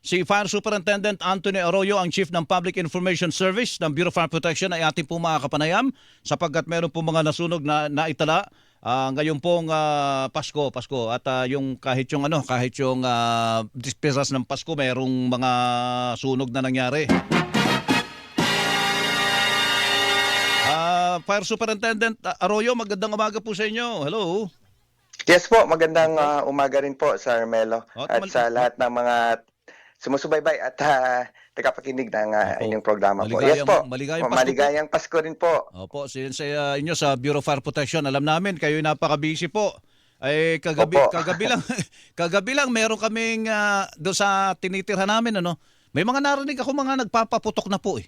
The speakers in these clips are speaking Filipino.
Si Fire Superintendent Anthony Arroyo, ang Chief ng Public Information Service ng Bureau of Fire Protection, ay ating po makakapanayam sapagkat meron po mga nasunog na naitala ngayon pong Pasko at yung kahit yung dispersas ng Pasko, mayroong mga sunog na nangyari. Fire Superintendent Arroyo, magandang umaga po sa inyo. Hello. Yes po, magandang umaga rin po, Sir Melo, At at sa lahat ng mga sumusubaybay at tagapakinig ng inyong programa po. Yes po, maligayang Pasko rin po. Opo, sa inyo sa Bureau of Fire Protection, alam namin kayo napaka-busy po. Ay kagabi lang meron kaming doon sa tinitirhan namin May mga narinig ako mga nagpapaputok na po eh.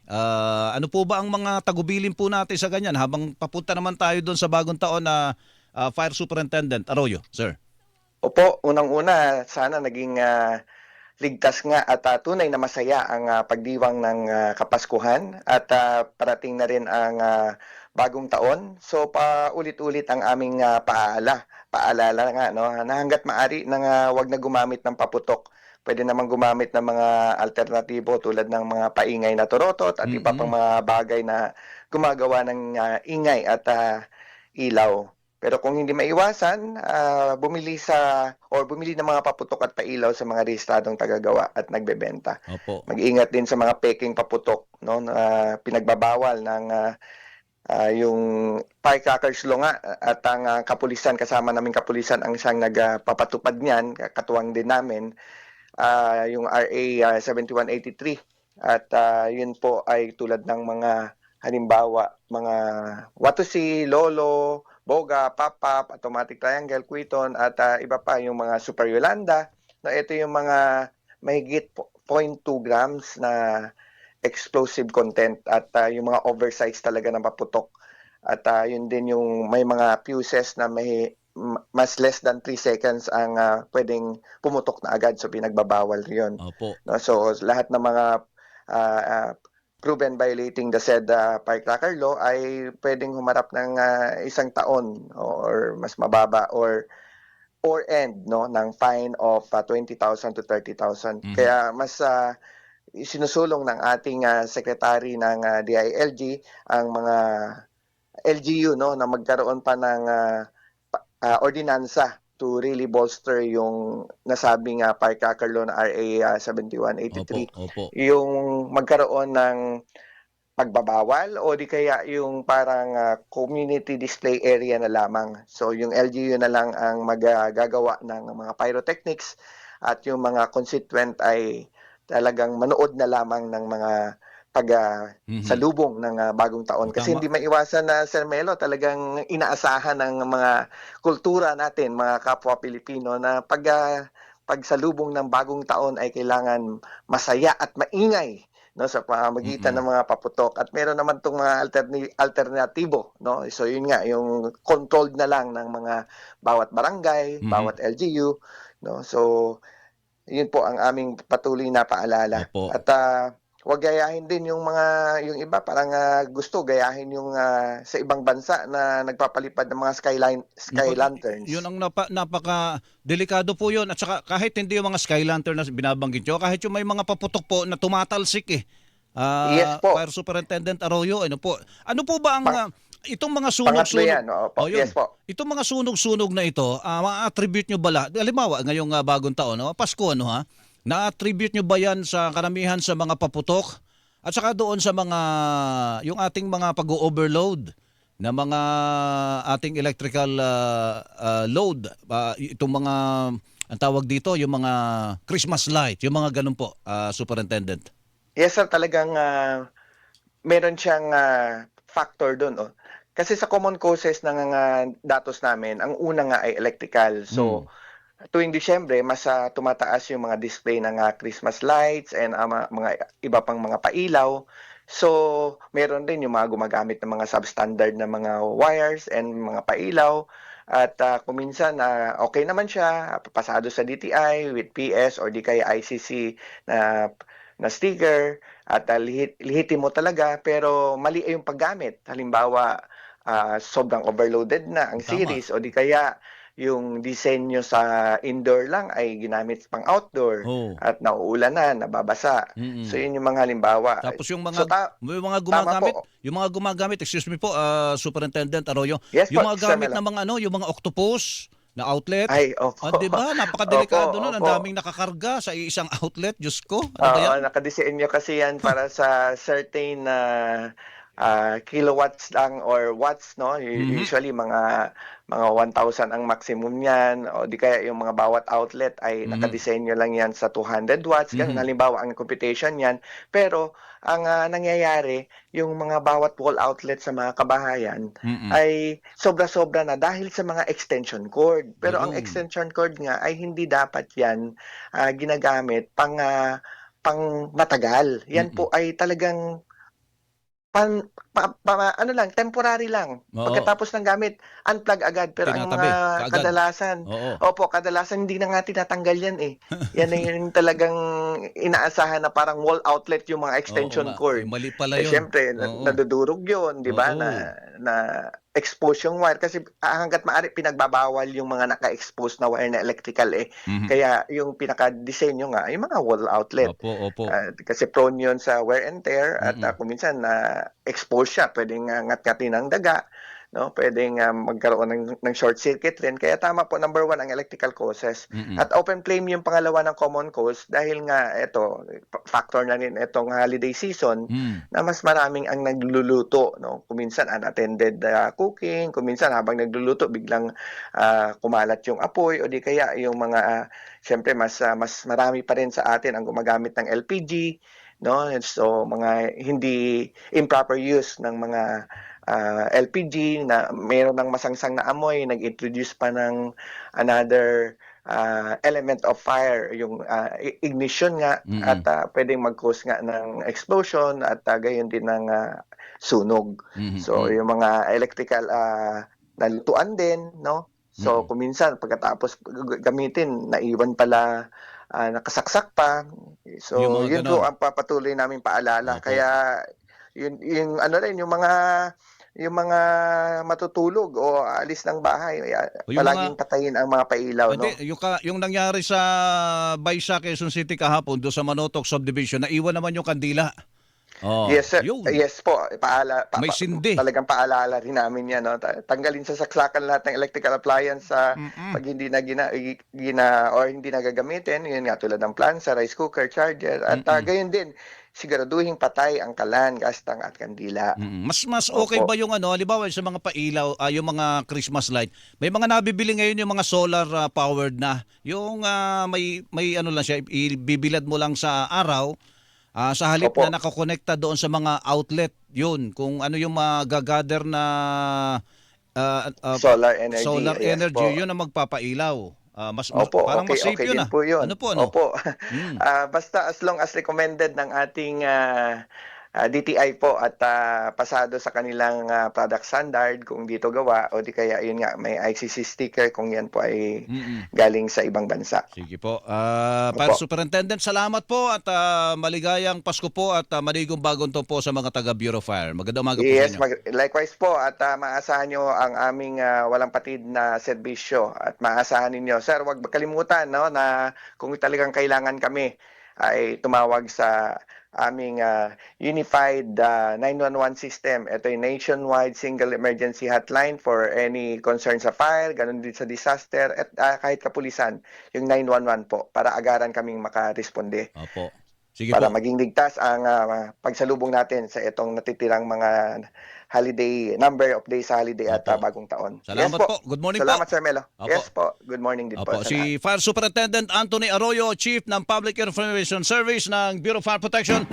Ano po ba ang mga tagubilin po natin sa ganyan habang papunta naman tayo doon sa bagong taon na Fire Superintendent Arroyo, sir? Opo, unang-una sana naging ligtas nga at tunay na masaya ang pagdiwang ng Kapaskuhan at parating na rin ang bagong taon. So paulit-ulit ang aming paalala nga na hangga't maaari wag na gumamit ng paputok. Pwede naman gumamit ng mga alternatibo tulad ng mga paingay na turotot at iba pang mga bagay na gumagawa ng ingay at ilaw. Pero kung hindi maiwasan, bumili ng mga paputok at pailaw sa mga rehistradong tagagawa at nagbebenta. Opo. Mag-ingat din sa mga peking paputok na pinagbabawal ng yung firecrackers law nga at ang kapulisan, kasama naming kapulisan ang siyang nagpapatupad niyan, katuwang din namin yung RA 7183 at yun po ay tulad ng mga halimbawa mga Watusi, Lolo, Boga, Pop-Up, Automatic Triangle, Quiton at iba pa yung mga Super Yolanda. Ito yung mga mahigit 0.2 grams na explosive content at yung mga oversize talaga ng paputok. At yun din yung may mga fuses na mas less than 3 seconds ang pwedeng pumutok na agad, so pinagbabawal yun. Opo. So lahat ng mga proven violating the said firecracker law ay pwedeng humarap ng 1 taon or mas mababa or end ng fine of 20,000 to 30,000. Kaya mas sinusulong ng ating secretary ng DILG ang mga LGU na magkaroon pa ng ordinansa to really bolster yung nasabing firecracker law na RA 7183. Opo. Yung magkaroon ng pagbabawal o di kaya yung parang community display area na lamang. So yung LGU na lang ang magagawa ng mga pyrotechnics at yung mga constituent ay talagang manood na lamang ng mga salubong ng bagong taon. Kasi hindi maiwasan na, Sir Melo, talagang inaasahan ng mga kultura natin, mga kapwa Pilipino, na pagsalubong ng bagong taon ay kailangan masaya at maingay sa pamamagitan ng mga paputok. At meron naman itong mga alternatibo. So yun nga, yung controlled na lang ng mga bawat barangay, bawat LGU. So yun po ang aming patuloy na paalala. Opo. At wag gayahin din yung iba parang gusto gayahin yung sa ibang bansa na nagpapalipad ng mga sky lanterns. Yun ang napaka delikado po yun. At saka kahit hindi yung mga sky lantern na binabanggit nyo, kahit yung may mga paputok po na tumatalsik Yes po. Fire Superintendent Arroyo, ano po ba ang itong mga sunog-sunog? Pangatlo yan, yes po. Itong mga sunog-sunog na ito, ma-attribute nyo ba halimbawa ngayong bagong taon, Pasko na-attribute nyo ba yan sa karamihan sa mga paputok? At saka doon sa mga, yung ating mga pag-overload na mga ating electrical load, itong mga, ang tawag dito, yung mga Christmas light, yung mga ganun po, Superintendent. Yes sir, talagang meron siyang factor doon. Kasi sa common causes ng datos namin, ang una nga ay electrical. So, tuwing Disyembre, mas tumataas yung mga display ng Christmas lights and mga iba pang mga pailaw. So, meron din yung mga gumagamit ng mga substandard na mga wires and mga pailaw. At kung minsan, okay naman siya, pasado sa DTI with PS or di kaya ICC na sticker at lihitin mo talaga pero mali ay yung paggamit. Halimbawa, sobrang overloaded na ang series o di kaya yung disenyo sa indoor lang ay ginamit pang outdoor Oh. at nauulanan, nababasa. So Mm. yun yung mga halimbawa. Tapos So tama po. yung mga gumagamit, excuse me po, Superintendent Arroyo, Yes po, yung mga Sir gamit Melo. ng mga yung mga octopus na outlet. Ay, opo. 'Di ba? Opo, Napakadelikado nun, ang opo. daming nakakarga sa isang outlet. Diyos ko, ano ba Oo, 'yan? nakadisenyo kasi yan para sa certain na kilowatts lang or watts, no? Mhm. Usually mga 1,000 ang maximum niyan o di kaya yung mga bawat outlet ay Mhm. nakadisenyo lang yan sa 200 watts, ganun. Mhm. Halimbawa, ang computation niyan. Pero ang nangyayari, yung mga bawat wall outlet sa mga kabahayan Mm. ay sobra-sobra na dahil sa mga extension cord. Pero ang Ayun. extension cord nga ay hindi dapat yan ginagamit pang matagal. Yan Mm. po ay talagang ano lang, temporary lang. Oo, Pagkatapos ng gamit, unplug agad. Pero ang mga tinatabi kaagad. kadalasan, Oo. opo, kadalasan hindi na nga tinatanggal yan, eh. Yan na yung talagang inaasahan na parang wall outlet yung mga Oo extension nga, cord. mali pala Eh, 'yun. siyempre Oo. nadudurog yun, 'di ba, Oo. na expose yung wire kasi hangga't maaari pinagbabawal yung mga naka-expose na wire na electrical, eh. Mhm. Kaya yung pinakadisenyo nga ay mga wall outlet. Opo, opo. Kasi prone 'yun sa wear and tear at Mm. kung minsan na-expose siya, puwedeng ngat-ngatin ng daga, 'no, puwedeng magkaroon ng short circuit rin. Kaya tama po, number one ang electrical causes Mm. at open flame yung pangalawa ng common cause dahil nga eto, factor na rin itong holiday season Hmm. na mas maraming ang nagluluto, 'no. Kung minsan unattended cooking, kung minsan habang nagluluto biglang kumalat yung apoy o di kaya yung mga siyempre mas marami pa rin sa atin ang gumagamit ng LPG, 'no? So, mga hindi improper use ng mga LPG na meron ng masangsang na amoy, nag-introduce pa ng another element of fire, yung ignition nga at Mm. puwedeng mag-cause nga ng explosion at gayon din ng sunog. Mhm. So, Hmm. yung mga electrical na lutuan din, 'no? So, Mm. kung minsan pagkatapos gamitin naiwan pala, nakasaksak pa. Yung So, mga yun po gano'n. ang patuloy naming paalala. Opo. Kaya yung ano rin, yung mga matutulog o aalis ng bahay, O yung mga palaging patayin ang mga pailaw, hindi, 'no? yung nangyari sa Baisa, Quezon City kahapon do'n sa Manotok Subdivision, naiwan naman yung kandila. Oh, Yes, sir. yun. Yes po, May sindi. talagang paalala rin namin 'yan, 'no, tanggalin sa saksakan lahat ng electrical appliance sa Mm. 'pag hindi na gina or hindi na gagamitin, 'yun nga tulad ng plansa, rice cooker, charger at Mm. gayon din siguraduhing patay ang kalan, kastang at kandila. Mm. Mas okay ba Opo. yung ano, halimbawa sa mga pailaw, yung mga Christmas light, may mga nabibili ngayon yung mga solar powered na. Yung may ano lang siya, ibibilad mo lang sa araw, sa halip Opo. na nakakonekta doon sa mga outlet. Yun, kung ano yung magagather na ah, ah, pa- Solar energy, solar yes energy, po. yun ang magpapailaw. Opo, Parang mas okay, safe okay yun din ah. po 'yun. Ano po, ano? Opo. Mm. Basta as long as recommended ng ating DTI po at pasado sa kanilang product standard kung dito gawa o di kaya 'yun nga may ICC sticker kung 'yan po ay Mm. galing sa ibang bansa. Sige po. Fire Opo. Superintendent, salamat po at maligayang Pasko po at maligong bagong taon po sa mga taga Bureau of Fire. Magandang umaga po sa Yes, inyo. likewise po at maasahan niyo ang aming walang patid na serbisyo at maasahan ninyo. Sir, 'wag kalimutan, 'no, na kung talagang kailangan kami ay tumawag sa aming unified 911 system. Ito yung nationwide single emergency hotline for any concern sa fire, gano'n din sa disaster at kahit kapulisan, yung 911 po para agaran kaming makaresponde Opo. Sige para po. maging ligtas ang pagsalubong natin sa itong natitirang mga holiday, number of days sa holiday at Opo. bagong taon. Yes Salamat po. po. Good morning po. Salamat, Sir Melo. Opo. Yes po. Good morning din po Opo. sa lahat. Si Fire Superintendent Anthony Arroyo, Chief ng Public Information Service ng Bureau of Fire Protection.